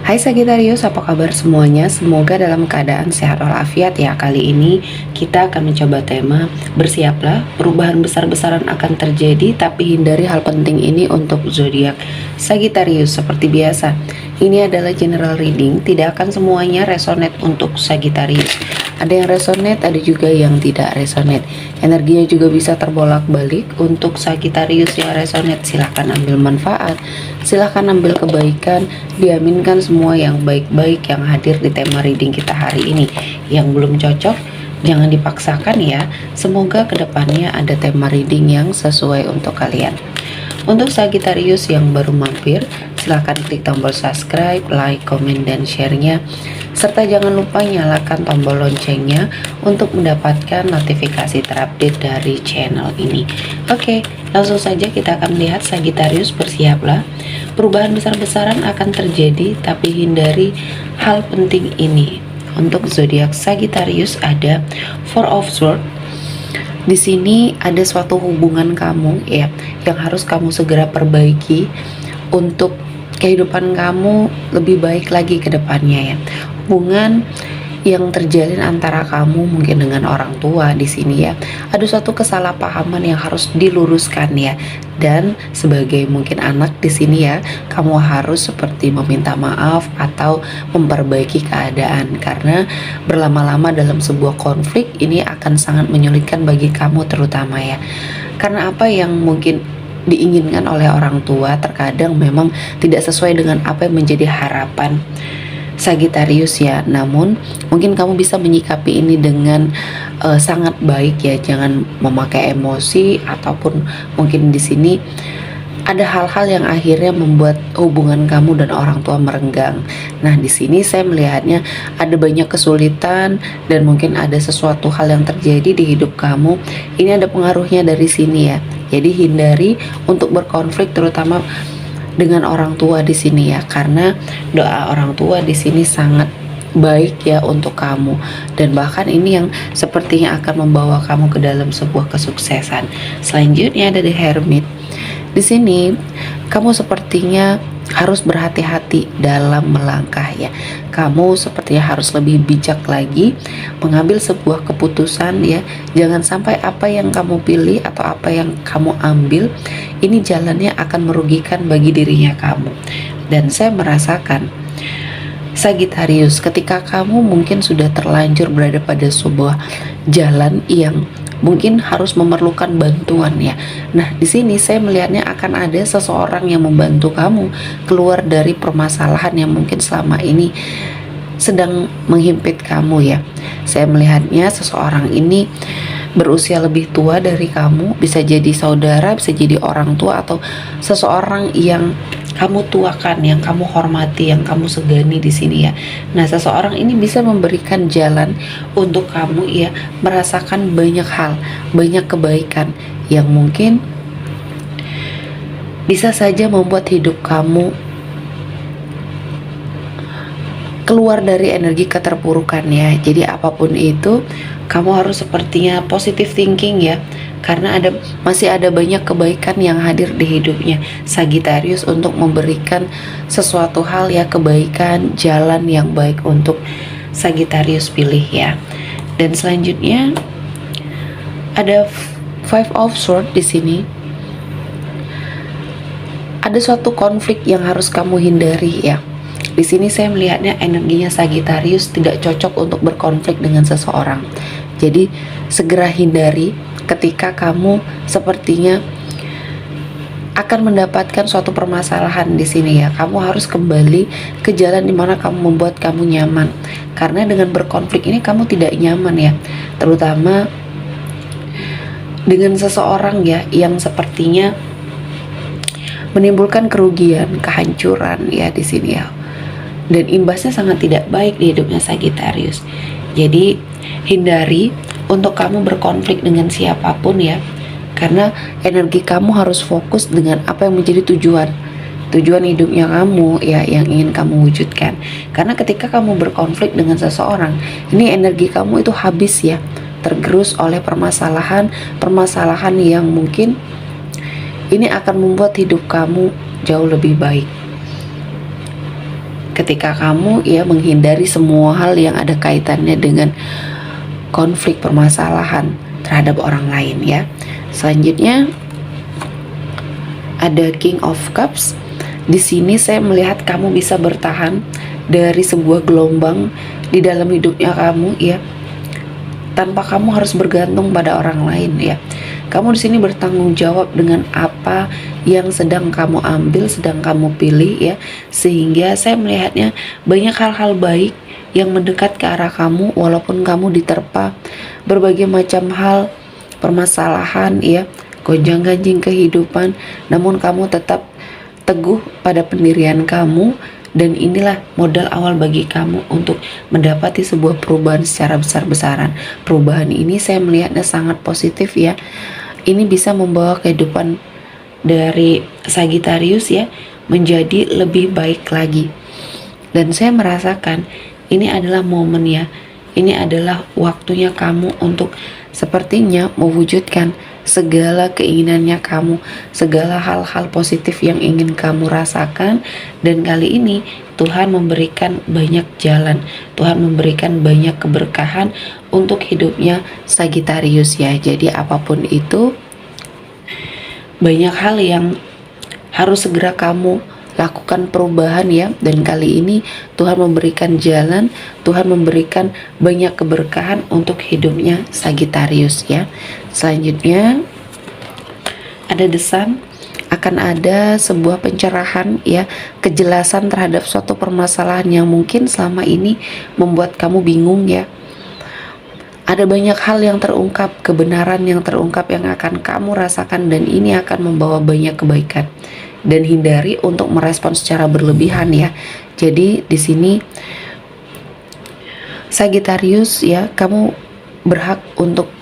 Hai Sagittarius, apa kabar semuanya? Semoga dalam keadaan sehat walafiat ya. Kali ini kita akan mencoba tema bersiaplah, perubahan besar-besaran akan terjadi, tapi hindari hal penting ini untuk zodiak Sagittarius. Seperti biasa, ini adalah general reading, tidak akan semuanya resonate untuk Sagittarius. Ada yang resonate, ada juga yang tidak resonate. Energinya juga bisa terbolak-balik. Untuk Sagittarius yang resonate, silahkan ambil manfaat, silahkan ambil kebaikan. Diaminkan semua yang baik-baik yang hadir di tema reading kita hari ini. Yang belum cocok, jangan dipaksakan ya. Semoga kedepannya ada tema reading yang sesuai untuk kalian. Untuk Sagittarius yang baru mampir, silahkan klik tombol subscribe, like, komen, dan share-nya. Serta jangan lupa nyalakan tombol loncengnya untuk mendapatkan notifikasi terupdate dari channel ini. Oke, langsung saja kita akan melihat Sagittarius, bersiaplah. Perubahan besar-besaran akan terjadi, tapi hindari hal penting ini. Untuk zodiak Sagittarius ada Four of Swords. Di sini ada suatu hubungan kamu ya yang harus kamu segera perbaiki untuk kehidupan kamu lebih baik lagi ke depannya ya. Hubungan yang terjalin antara kamu mungkin dengan orang tua di sini ya. Ada suatu kesalahpahaman yang harus diluruskan ya. Dan sebagai mungkin anak di sini ya, kamu harus seperti meminta maaf atau memperbaiki keadaan, karena berlama-lama dalam sebuah konflik ini akan sangat menyulitkan bagi kamu terutama ya. Karena apa yang mungkin diinginkan oleh orang tua terkadang memang tidak sesuai dengan apa yang menjadi harapan Sagittarius ya. Namun mungkin kamu bisa menyikapi ini dengan sangat baik ya, jangan memakai emosi ataupun mungkin di sini ada hal-hal yang akhirnya membuat hubungan kamu dan orang tua merenggang. Nah, di sini saya melihatnya ada banyak kesulitan dan mungkin ada sesuatu hal yang terjadi di hidup kamu. Ini ada pengaruhnya dari sini ya. Jadi hindari untuk berkonflik terutama dengan orang tua di sini ya, karena doa orang tua di sini sangat baik ya untuk kamu, dan bahkan ini yang sepertinya akan membawa kamu ke dalam sebuah kesuksesan. Selanjutnya ada The Hermit. Di sini kamu sepertinya harus berhati-hati dalam melangkah ya. Kamu sepertinya harus lebih bijak lagi mengambil sebuah keputusan ya. Jangan sampai apa yang kamu pilih atau apa yang kamu ambil ini jalannya akan merugikan bagi dirinya kamu. Dan saya merasakan Sagittarius, ketika kamu mungkin sudah terlanjur berada pada sebuah jalan yang mungkin harus memerlukan bantuan ya. Nah, di sini saya melihatnya akan ada seseorang yang membantu kamu keluar dari permasalahan yang mungkin selama ini sedang menghimpit kamu ya. Saya melihatnya seseorang ini berusia lebih tua dari kamu, bisa jadi saudara, bisa jadi orang tua, atau seseorang yang kamu tuakan, yang kamu hormati, yang kamu segani di sini ya. Nah, seseorang ini bisa memberikan jalan untuk kamu ya, merasakan banyak hal, banyak kebaikan yang mungkin bisa saja membuat hidup kamu keluar dari energi keterpurukan ya. Jadi apapun itu, kamu harus sepertinya positive thinking ya, karena masih ada banyak kebaikan yang hadir di hidupnya Sagittarius untuk memberikan sesuatu hal ya, kebaikan, jalan yang baik untuk Sagittarius pilih ya. Dan selanjutnya ada Five of Swords di sini. Ada suatu konflik yang harus kamu hindari ya. Di sini saya melihatnya energinya Sagittarius tidak cocok untuk berkonflik dengan seseorang. Jadi segera hindari ketika kamu sepertinya akan mendapatkan suatu permasalahan di sini ya. Kamu harus kembali ke jalan dimana kamu membuat kamu nyaman. Karena dengan berkonflik ini kamu tidak nyaman ya. Terutama dengan seseorang ya yang sepertinya menimbulkan kerugian, kehancuran ya di sini ya. Dan imbasnya sangat tidak baik di hidupnya Sagittarius. Jadi hindari untuk kamu berkonflik dengan siapapun ya, karena energi kamu harus fokus dengan apa yang menjadi tujuan hidupnya kamu ya, yang ingin kamu wujudkan. Karena ketika kamu berkonflik dengan seseorang, ini energi kamu itu habis ya, tergerus oleh permasalahan yang mungkin ini akan membuat hidup kamu jauh lebih baik. ketika kamu ya menghindari semua hal yang ada kaitannya dengan konflik permasalahan terhadap orang lain ya. Selanjutnya ada King of Cups. Di sini saya melihat kamu bisa bertahan dari sebuah gelombang di dalam hidupnya kamu ya, tanpa kamu harus bergantung pada orang lain ya. Kamu di sini bertanggung jawab dengan apa yang sedang kamu ambil, sedang kamu pilih ya. Sehingga saya melihatnya banyak hal-hal baik yang mendekat ke arah kamu, walaupun kamu diterpa berbagai macam hal, permasalahan ya, gonjang-ganjing kehidupan, namun kamu tetap teguh pada pendirian kamu. Dan inilah modal awal bagi kamu untuk mendapati sebuah perubahan secara besar-besaran. Perubahan ini saya melihatnya sangat positif ya. Ini bisa membawa kehidupan dari Sagittarius ya menjadi lebih baik lagi. Dan saya merasakan ini adalah momen ya. Ini adalah waktunya kamu untuk sepertinya mewujudkan segala keinginannya kamu, segala hal-hal positif yang ingin kamu rasakan. Dan kali ini Tuhan memberikan banyak jalan, Tuhan memberikan banyak keberkahan untuk hidupnya Sagittarius ya. Jadi apapun itu, banyak hal yang harus segera kamu lakukan perubahan ya. Dan kali ini Tuhan memberikan jalan, Tuhan memberikan banyak keberkahan untuk hidupnya Sagittarius ya. Selanjutnya ada The Sun. Akan ada sebuah pencerahan ya, kejelasan terhadap suatu permasalahan yang mungkin selama ini membuat kamu bingung ya. Ada banyak hal yang terungkap, kebenaran yang terungkap yang akan kamu rasakan, dan ini akan membawa banyak kebaikan. Dan hindari untuk merespon secara berlebihan ya. Jadi di sini Sagittarius ya, kamu berhak untuk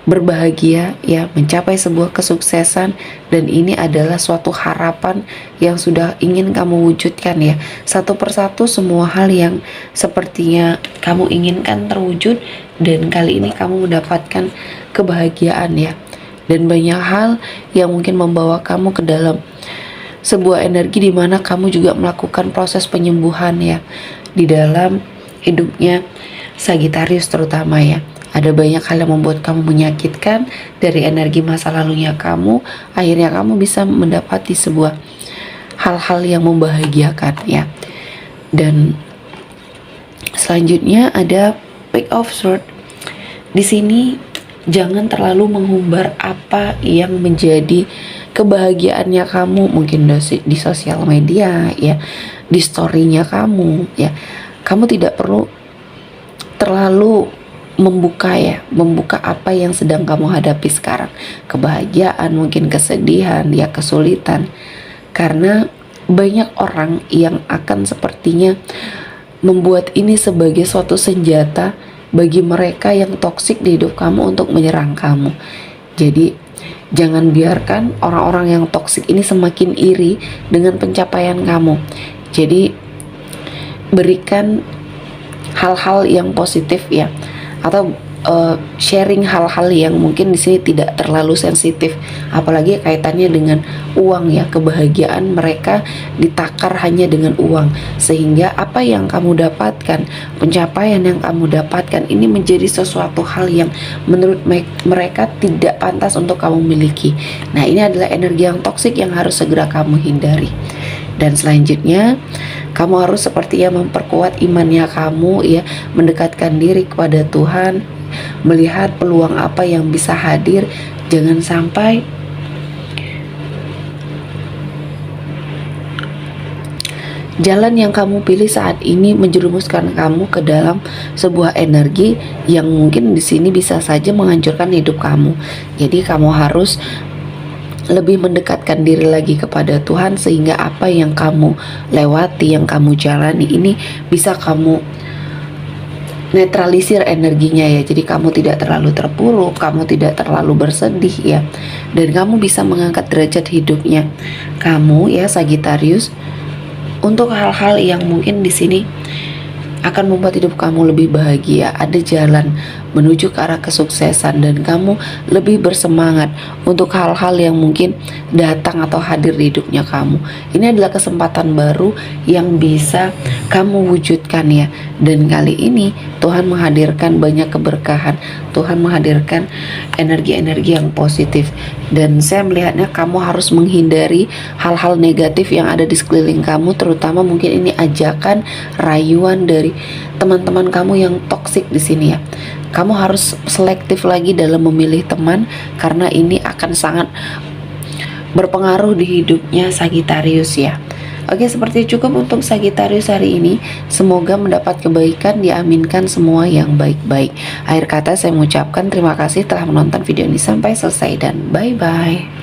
berbahagia ya, mencapai sebuah kesuksesan, dan ini adalah suatu harapan yang sudah ingin kamu wujudkan ya. Satu persatu semua hal yang sepertinya kamu inginkan terwujud, dan kali ini kamu mendapatkan kebahagiaan ya. Dan banyak hal yang mungkin membawa kamu ke dalam sebuah energi di mana kamu juga melakukan proses penyembuhan ya di dalam hidupnya Sagittarius terutama ya. Ada banyak hal yang membuat kamu menyakitkan dari energi masa lalunya kamu, akhirnya kamu bisa mendapati sebuah hal-hal yang membahagiakan ya. Dan selanjutnya ada Page of Swords. Di sini jangan terlalu mengumbar apa yang menjadi kebahagiaannya kamu, mungkin di sosial media ya, di storynya kamu ya. Kamu tidak perlu terlalu membuka apa yang sedang kamu hadapi sekarang, kebahagiaan, mungkin kesedihan ya, kesulitan, karena banyak orang yang akan sepertinya membuat ini sebagai suatu senjata bagi mereka yang toksik di hidup kamu untuk menyerang kamu. Jadi jangan biarkan orang-orang yang toksik ini semakin iri dengan pencapaian kamu. Jadi berikan hal-hal yang positif ya, atau sharing hal-hal yang mungkin di sini tidak terlalu sensitif, apalagi kaitannya dengan uang ya. Kebahagiaan mereka ditakar hanya dengan uang, sehingga apa yang kamu dapatkan, pencapaian yang kamu dapatkan ini menjadi sesuatu hal yang menurut mereka tidak pantas untuk kamu miliki. Nah, ini adalah energi yang toksik yang harus segera kamu hindari. Dan selanjutnya kamu harus sepertinya memperkuat imannya kamu ya, mendekatkan diri kepada Tuhan, melihat peluang apa yang bisa hadir. Jangan sampai jalan yang kamu pilih saat ini menjerumuskan kamu ke dalam sebuah energi yang mungkin di sini bisa saja menghancurkan hidup kamu. Jadi kamu harus lebih mendekatkan diri lagi kepada Tuhan, sehingga apa yang kamu lewati, yang kamu jalani ini bisa kamu netralisir energinya ya. Jadi kamu tidak terlalu terpuruk, kamu tidak terlalu bersedih ya, dan kamu bisa mengangkat derajat hidupnya kamu ya Sagittarius untuk hal-hal yang mungkin di sini akan membuat hidup kamu lebih bahagia, ada jalan menuju ke arah kesuksesan, dan kamu lebih bersemangat untuk hal-hal yang mungkin datang atau hadir di hidupnya kamu. Ini adalah kesempatan baru yang bisa kamu wujudkan ya. Dan kali ini Tuhan menghadirkan banyak keberkahan, Tuhan menghadirkan energi-energi yang positif, dan saya melihatnya kamu harus menghindari hal-hal negatif yang ada di sekeliling kamu, terutama mungkin ini ajakan, rayuan dari teman-teman kamu yang toksik di sini ya. Kamu harus selektif lagi dalam memilih teman, karena ini akan sangat berpengaruh di hidupnya Sagittarius ya. Oke, seperti cukup untuk Sagittarius hari ini. Semoga mendapat kebaikan, diaminkan semua yang baik-baik. Akhir kata saya mengucapkan terima kasih telah menonton video ini sampai selesai, dan bye-bye.